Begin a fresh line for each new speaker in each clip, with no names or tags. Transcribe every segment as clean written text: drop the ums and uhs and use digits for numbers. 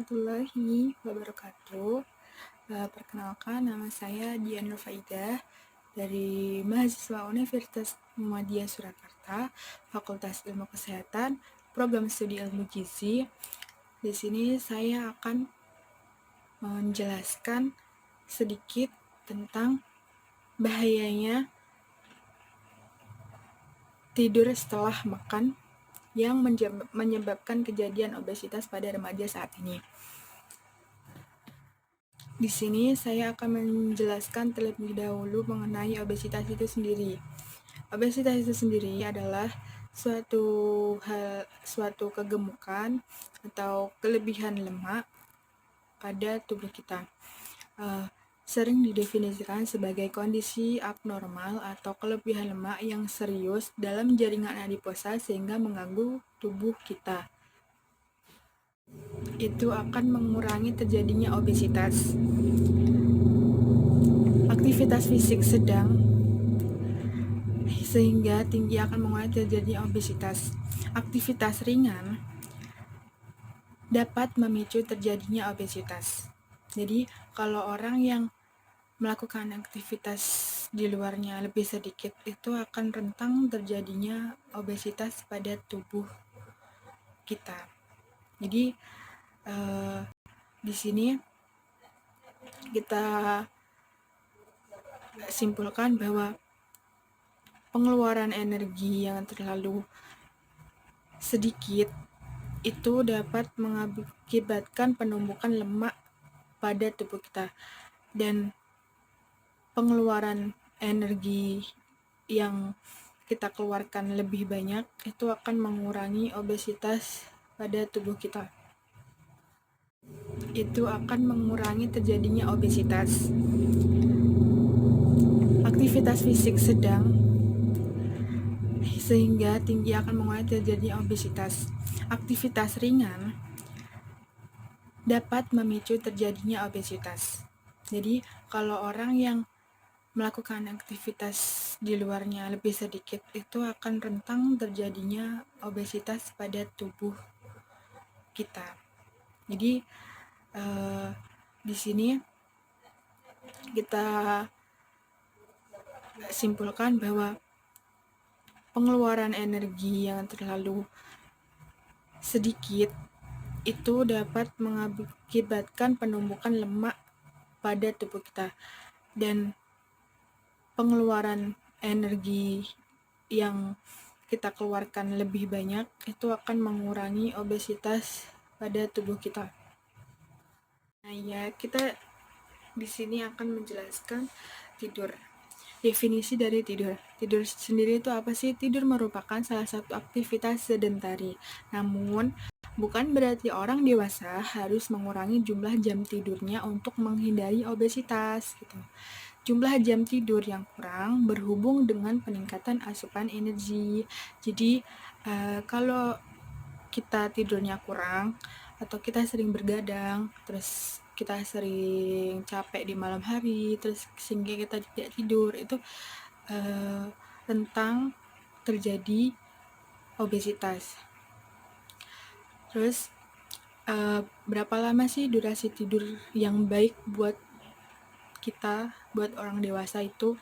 warahmatullahi wabarakatuh. Perkenalkan, nama saya Dian Nurfaidah dari mahasiswa Universitas Muhammadiyah Surakarta, Fakultas Ilmu Kesehatan, Program Studi Ilmu Gizi. Di sini saya akan menjelaskan sedikit tentang bahayanya tidur setelah makan yang menyebabkan kejadian obesitas pada remaja saat ini. Di sini saya akan menjelaskan terlebih dahulu mengenai obesitas itu sendiri. Obesitas itu sendiri adalah suatu kegemukan atau kelebihan lemak pada tubuh kita. Sering didefinisikan sebagai kondisi abnormal atau kelebihan lemak yang serius dalam jaringan adiposa sehingga mengganggu tubuh kita. Itu akan mengurangi terjadinya obesitas. Aktivitas fisik sedang sehingga tinggi akan mengurangi terjadinya obesitas. Aktivitas ringan dapat memicu terjadinya obesitas. Jadi, kalau orang yang melakukan aktivitas di luarnya lebih sedikit, itu akan rentan terjadinya obesitas pada tubuh kita. Jadi, di sini kita simpulkan bahwa pengeluaran energi yang terlalu sedikit itu dapat mengakibatkan penumpukan lemak pada tubuh kita, dan pengeluaran energi yang kita keluarkan lebih banyak itu akan mengurangi obesitas pada tubuh kita. Itu akan mengurangi terjadinya obesitas. Aktivitas fisik sedang sehingga tinggi akan mengurangi terjadinya obesitas. Aktivitas ringan dapat memicu terjadinya obesitas. Jadi, kalau orang yang melakukan aktivitas di luarnya lebih sedikit, itu akan rentan terjadinya obesitas pada tubuh kita. Jadi, di sini kita simpulkan bahwa pengeluaran energi yang terlalu sedikit itu dapat mengakibatkan penumpukan lemak pada tubuh kita, dan pengeluaran energi yang kita keluarkan lebih banyak itu akan mengurangi obesitas pada tubuh kita. Nah, ya, kita di sini akan menjelaskan tidur. Definisi dari tidur. Tidur sendiri itu apa sih? Tidur merupakan salah satu aktivitas sedentari. Namun, bukan berarti orang dewasa harus mengurangi jumlah jam tidurnya untuk menghindari obesitas gitu. Jumlah jam tidur yang kurang berhubung dengan peningkatan asupan energi. Jadi, kalau kita tidurnya kurang atau kita sering bergadang, terus kita sering capek di malam hari, terus sehingga kita tidak tidur, itu rentan terjadi obesitas. Terus, berapa lama sih durasi tidur yang baik buat kita, buat orang dewasa itu?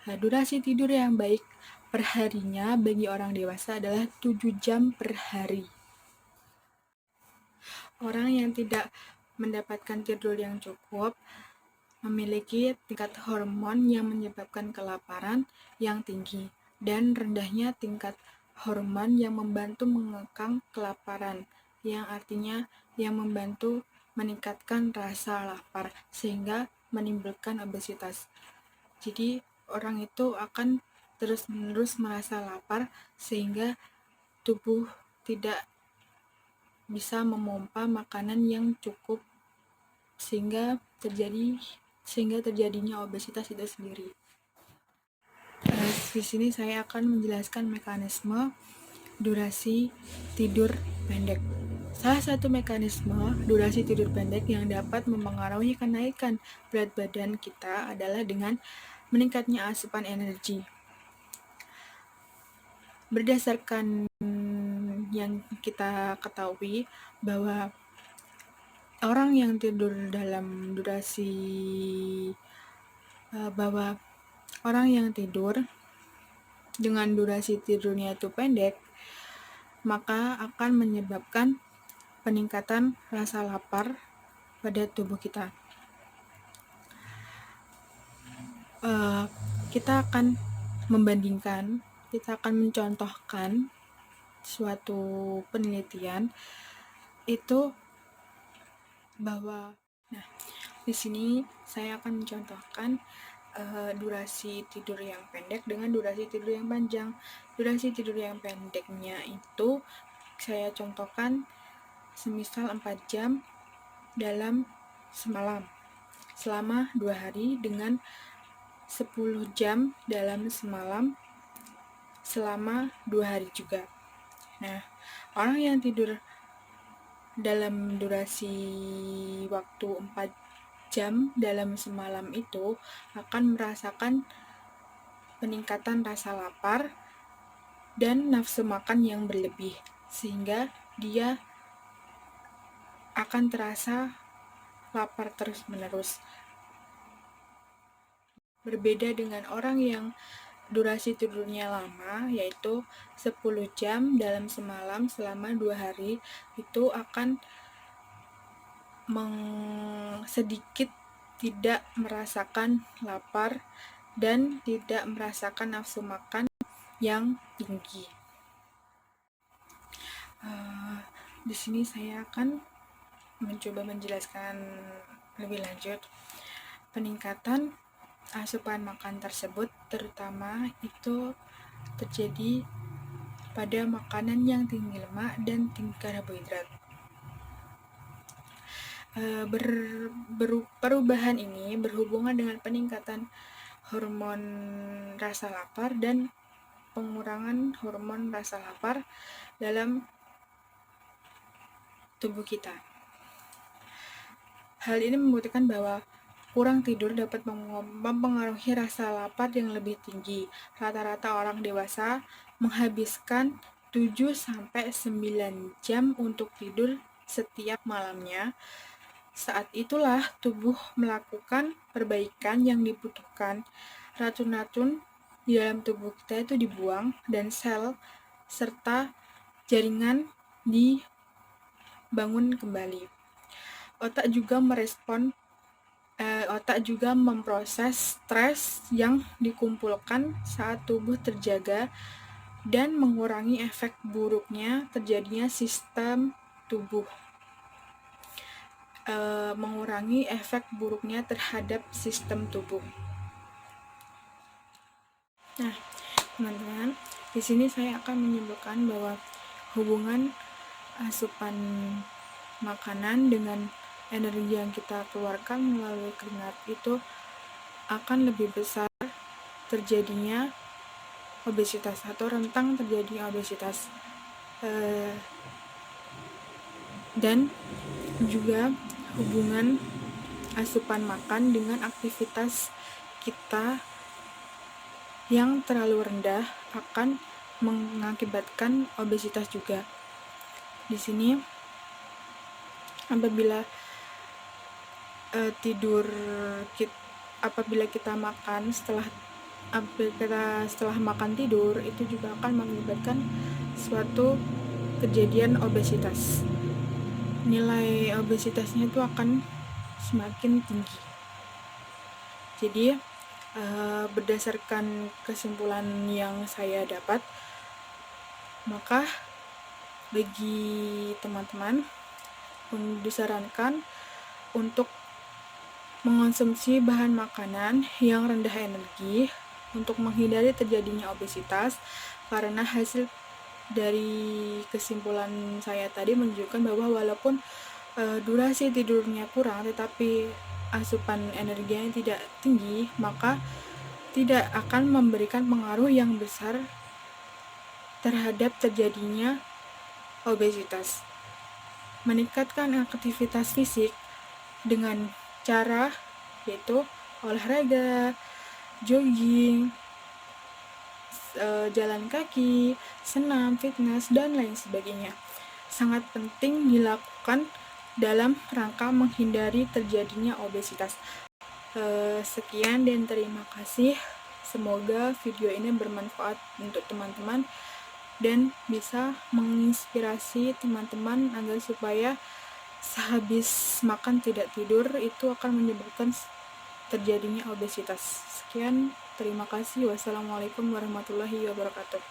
Durasi tidur yang baik perharinya bagi orang dewasa adalah 7 jam per hari. Orang yang tidak mendapatkan tidur yang cukup memiliki tingkat hormon yang menyebabkan kelaparan yang tinggi dan rendahnya tingkat hormon yang membantu mengekang kelaparan, yang artinya yang membantu meningkatkan rasa lapar sehingga menimbulkan obesitas. Jadi orang itu akan terus-menerus merasa lapar sehingga tubuh tidak bisa memompa makanan yang cukup sehingga terjadinya obesitas itu sendiri. Di sini saya akan menjelaskan mekanisme durasi tidur pendek. Salah satu mekanisme durasi tidur pendek yang dapat mempengaruhi kenaikan berat badan kita adalah dengan meningkatnya asupan energi. Berdasarkan yang kita ketahui bahwa orang yang tidur dalam durasi bahwa orang yang tidur dengan durasi tidurnya itu pendek, maka akan menyebabkan peningkatan rasa lapar pada tubuh kita. Kita akan membandingkan, kita akan mencontohkan suatu penelitian itu bahwa, di sini saya akan mencontohkan durasi tidur yang pendek dengan durasi tidur yang panjang. Durasi tidur yang pendeknya itu saya contohkan semisal 4 jam dalam semalam selama 2 hari dengan 10 jam dalam semalam selama 2 hari juga. Nah, orang yang tidur dalam durasi waktu 4 jam dalam semalam itu akan merasakan peningkatan rasa lapar dan nafsu makan yang berlebih, sehingga dia akan terasa lapar terus-menerus. Berbeda dengan orang yang durasi tidurnya lama, yaitu 10 jam dalam semalam selama 2 hari, itu akan sedikit tidak merasakan lapar dan tidak merasakan nafsu makan yang tinggi. Di sini saya akan mencoba menjelaskan lebih lanjut. Peningkatan asupan makan tersebut terutama itu terjadi pada makanan yang tinggi lemak dan tinggi karbohidrat. Perubahan ini berhubungan dengan peningkatan hormon rasa lapar dan pengurangan hormon rasa lapar dalam tubuh kita. Hal ini membuktikan bahwa kurang tidur dapat mempengaruhi rasa lapar yang lebih tinggi. Rata-rata orang dewasa menghabiskan 7-9 jam untuk tidur setiap malamnya. Saat itulah tubuh melakukan perbaikan yang dibutuhkan. Racun-racun di dalam tubuh kita itu dibuang dan sel serta jaringan dibangun kembali. Otak juga memproses stres yang dikumpulkan saat tubuh terjaga dan mengurangi efek buruknya terjadinya sistem tubuh. Mengurangi efek buruknya terhadap sistem tubuh. Nah, teman-teman, di sini saya akan menyebutkan bahwa hubungan asupan makanan dengan energi yang kita keluarkan melalui keringat itu akan lebih besar terjadinya obesitas atau rentang terjadinya obesitas. Dan juga hubungan asupan makan dengan aktivitas kita yang terlalu rendah akan mengakibatkan obesitas juga. Di sini apabila kita makan setelah makan tidur, itu juga akan mengakibatkan suatu kejadian obesitas. Nilai obesitasnya itu akan semakin tinggi. Jadi berdasarkan kesimpulan yang saya dapat, maka bagi teman-teman disarankan untuk mengonsumsi bahan makanan yang rendah energi untuk menghindari terjadinya obesitas, karena hasil dari kesimpulan saya tadi menunjukkan bahwa walaupun durasi tidurnya kurang tetapi asupan energinya tidak tinggi, maka tidak akan memberikan pengaruh yang besar terhadap terjadinya obesitas. Meningkatkan aktivitas fisik dengan cara yaitu olahraga, jogging, jalan kaki, senam, fitness, dan lain sebagainya sangat penting dilakukan dalam rangka menghindari terjadinya obesitas. Sekian dan terima kasih. Semoga video ini bermanfaat untuk teman-teman dan bisa menginspirasi teman-teman agar supaya sehabis makan tidak tidur itu akan menyebabkan terjadinya obesitas. Sekian, terima kasih. Wassalamualaikum warahmatullahi wabarakatuh.